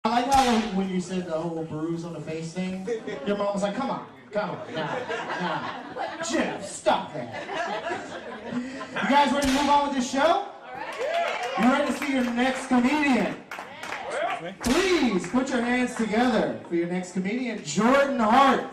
I like how when you said the whole bruise on the face thing, your mom was like, come on, nah. Jeff, stop that. You guys ready to move on with this show? You ready to see your next comedian? Please put your hands together for your next comedian, Jordan Hart.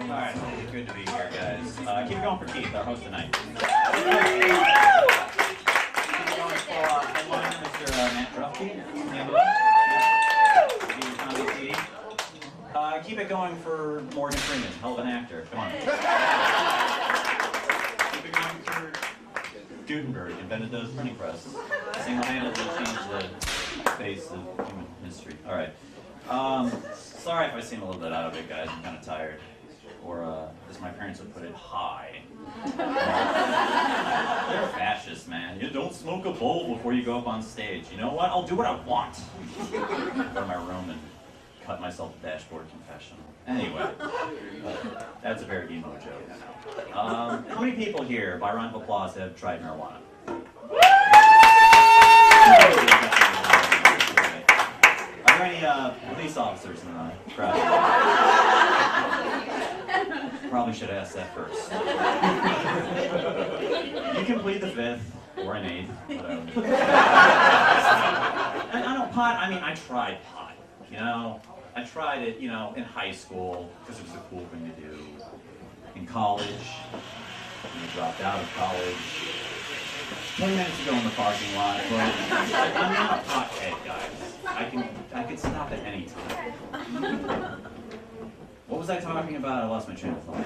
Alright, good to be here, guys. Keep it going for Keith, our host tonight. Keep it going for headliner, Mr. Matt Drufke. Keep it going for Morgan Freeman, hell of an actor. Come on. Keep it going for Gutenberg, invented the printing press. Single-handedly changed the face of human history. Alright. Sorry if I seem a little bit out of it, guys. I'm kind of tired. Or, as my parents would put it, high. They're fascists, man. You don't smoke a bowl before you go up on stage. You know what? I'll do what I want. Go to my room and cut myself a dashboard confessional. Anyway, that's a very emo joke. How many people here, by round of applause, have tried marijuana? Are there any police officers in the crowd? Probably should ask that first. You can plead the fifth or an eighth, whatever. And I don't pot. I mean, I tried pot. You know, I tried it. You know, in high school because it was a cool thing to do. In college, when I dropped out of college. 20 minutes ago in the parking lot, but I'm not a pothead, guys. I can stop at any time. What was I talking about? I lost my train of thought.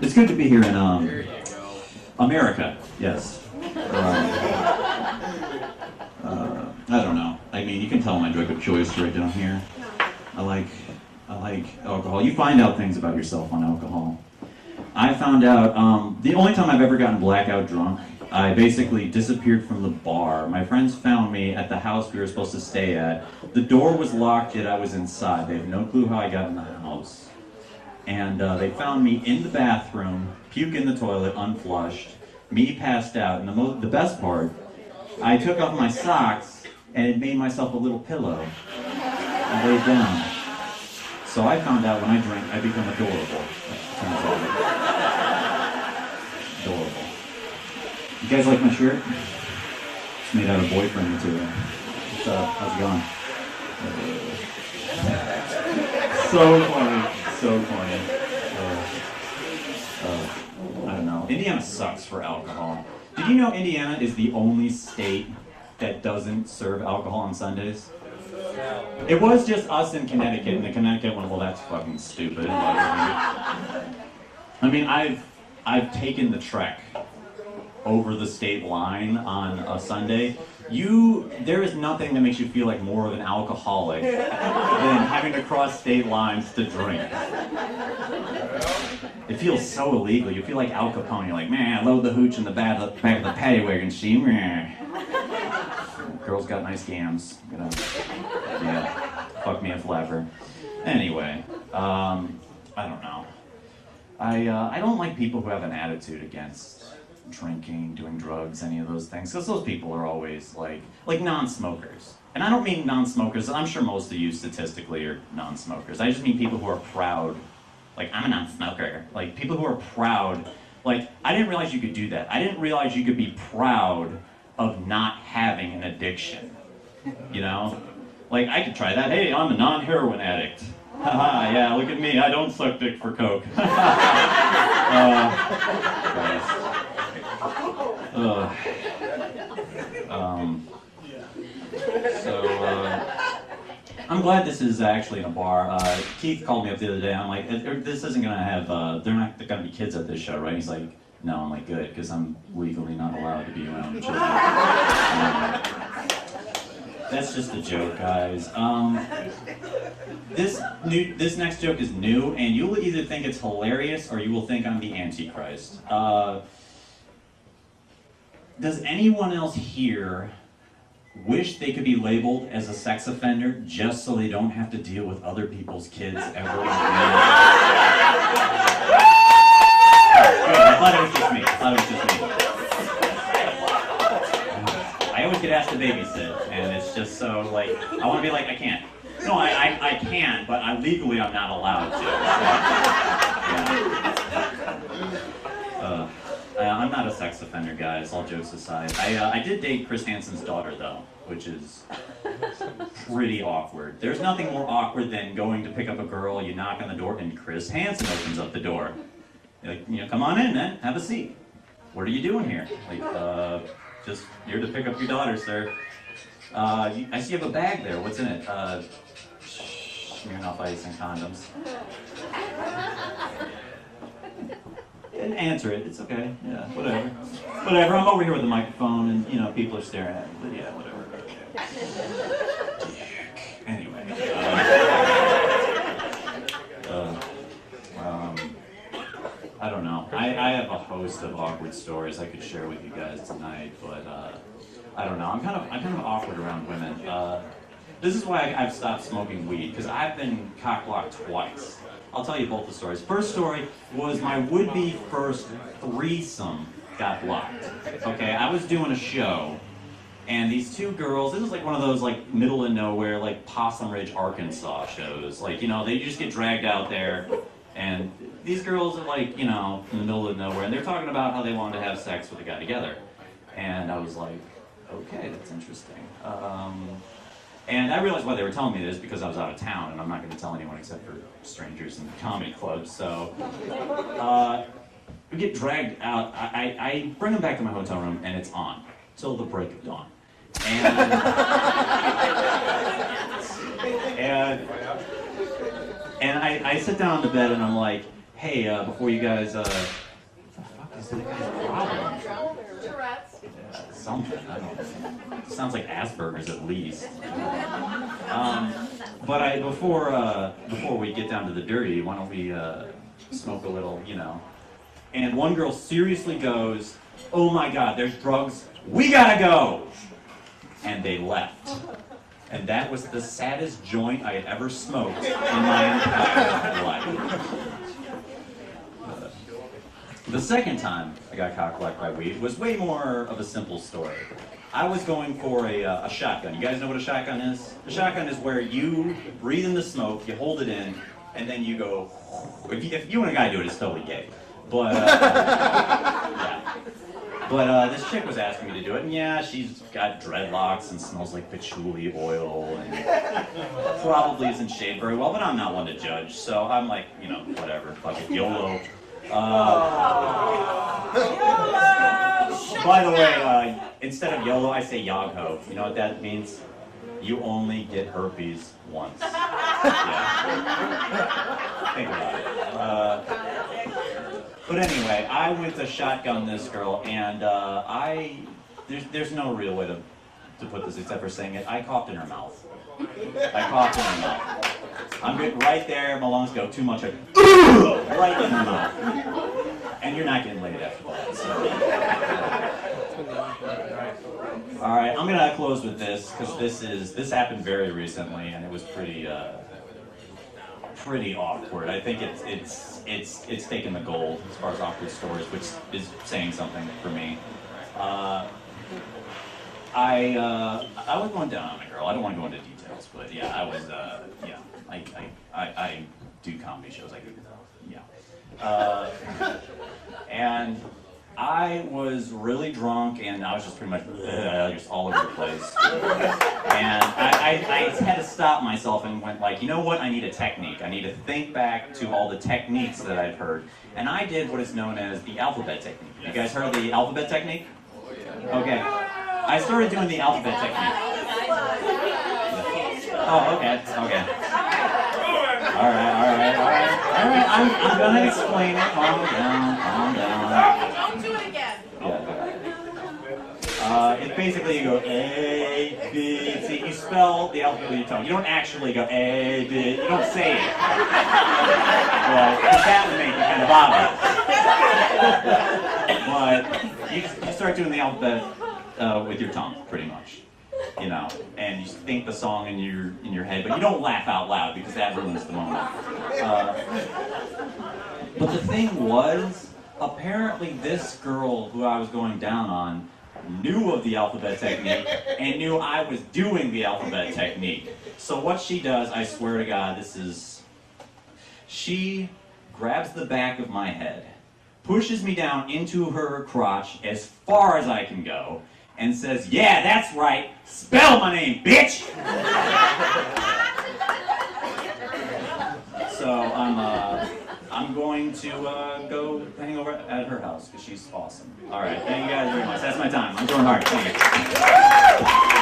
It's good to be here in America. Yes. I don't know. I mean, you can tell my drug of choice right down here. I like alcohol. You find out things about yourself on alcohol. I found out the only time I've ever gotten blackout drunk, I basically disappeared from the bar. My friends found me at the house we were supposed to stay at. The door was locked, yet I was inside. They have no clue how I got in the house. And they found me in the bathroom, puke in the toilet, unflushed, me passed out. And the best part, I took off my socks and it made myself a little pillow. I laid down. So I found out when I drink, I become adorable. Adorable. You guys like my shirt? It's made out of boyfriend material. What's up? How's it going? So funny. So funny. I don't know. Indiana sucks for alcohol. Did you know Indiana is the only state that doesn't serve alcohol on Sundays? It was just us in Connecticut, and the Connecticut went, well, that's fucking stupid. I mean, I've taken the trek over the state line on a Sunday. There is nothing that makes you feel like more of an alcoholic than having to cross state lines to drink. It feels so illegal. You feel like Al Capone. You're like, man, load the hooch in the back of the paddy wagon, see? Girls got nice gams, you know. Yeah, fuck me a flapper. Anyway, I don't know. I don't like people who have an attitude against drinking, doing drugs, any of those things, because those people are always like non-smokers. And I don't mean non-smokers. I'm sure most of you statistically are non-smokers. I just mean people who are proud. Like, I'm a non-smoker. Like, people who are proud. Like, I didn't realize you could do that. I didn't realize you could be proud of not having an addiction, you know? Like, I could try that. Hey, I'm a non-heroin addict. Haha, yeah, look at me. I don't suck dick for coke. I'm glad this is actually in a bar. Keith called me up the other day. I'm like, this isn't gonna have, they're not gonna be kids at this show, right? He's like, no. I'm like, good, because I'm legally not allowed to be around children. That's just a joke, guys. This next joke is new, and you will either think it's hilarious or you will think I'm the Antichrist. Does anyone else here wish they could be labeled as a sex offender just so they don't have to deal with other people's kids ever again. Good, I thought it was just me. I always get asked to babysit, and it's just so, like, I want to be like, I can't. No, I can, but legally I'm not allowed to. I'm not a sex offender, guys, all jokes aside. I did date Chris Hansen's daughter, though, which is pretty awkward. There's nothing more awkward than going to pick up a girl, you knock on the door, and Chris Hansen opens up the door. You're like, come on in, then, have a seat. What are you doing here? Like, just here to pick up your daughter, sir. I see you have a bag there. What's in it? Smirnoff Ice and condoms. And answer it. It's okay. Yeah, whatever. Whatever. I'm over here with the microphone, and people are staring at me. But yeah, whatever. Anyway. I don't know. I have a host of awkward stories I could share with you guys tonight, but I don't know. I'm kind of awkward around women. This is why I've stopped smoking weed, because I've been cock-blocked twice. I'll tell you both the stories. First story was my would-be first threesome got blocked. Okay, I was doing a show, and these two girls, this was like one of those like middle of nowhere, like Possum Ridge, Arkansas shows. Like, they just get dragged out there, and these girls are like, in the middle of nowhere, and they're talking about how they wanted to have sex with a guy together. And I was like, okay, that's interesting. And I realized why they were telling me this, because I was out of town, and I'm not going to tell anyone except for strangers in the comedy club. So we get dragged out. I bring them back to my hotel room, and it's on till the break of dawn. And I sit down on the bed, and I'm like, hey, before you guys, what the fuck is the guy's problem? Something, I don't know. Sounds like Asperger's at least. But before we get down to the dirty, why don't we smoke a little, And one girl seriously goes, oh my God, there's drugs, we gotta go! And they left. And that was the saddest joint I had ever smoked in my entire life. The second time I got cock-blocked by weed was way more of a simple story. I was going for a shotgun. You guys know what a shotgun is? A shotgun is where you breathe in the smoke, you hold it in, and then you go. If you and a guy do it, it's totally gay. But yeah. But this chick was asking me to do it, and yeah, she's got dreadlocks and smells like patchouli oil, and probably isn't shaved very well. But I'm not one to judge, so I'm like, whatever, fuck it, YOLO. By the way, instead of YOLO, I say Yagho. You know what that means? You only get herpes once. Yeah. Think about it. But anyway, I went to shotgun this girl, and there's no real way to put this except for saying it. I coughed in her mouth. I'm getting right there, my lungs go too much, right in her mouth. And you're not getting laid after that, so. Alright, I'm gonna close with this, because this happened very recently, and it was pretty awkward. I think it's taken the gold as far as awkward stories, which is saying something for me. I was going down on a girl. I don't want to go into details, but yeah, I was, I do comedy shows. And I was really drunk, and I was just pretty much just all over the place. And I had to stop myself and went like, you know what? I need a technique. I need to think back to all the techniques that I've heard. And I did what is known as the alphabet technique. You guys heard of the alphabet technique? Okay. I started doing the alphabet technique. Oh, okay. All right. I'm gonna explain it. Calm down. Don't do it again. Yeah. It's basically you go A, B, C. You spell the alphabet with your tongue. You don't actually go A, B. You don't say it. Well, that would make it kind of obvious. But you start doing the alphabet with your tongue, pretty much. you know, and you think the song in your head, but you don't laugh out loud because that ruins the moment. But the thing was, apparently this girl who I was going down on knew of the alphabet technique and knew I was doing the alphabet technique. So what she does, I swear to God, she grabs the back of my head, pushes me down into her crotch as far as I can go, and says, "Yeah, that's right, spell my name, bitch!" So I'm going to go hang over at her house because she's awesome. All right, thank you guys very much. That's my time. I'm Jordan Hart. Thank you.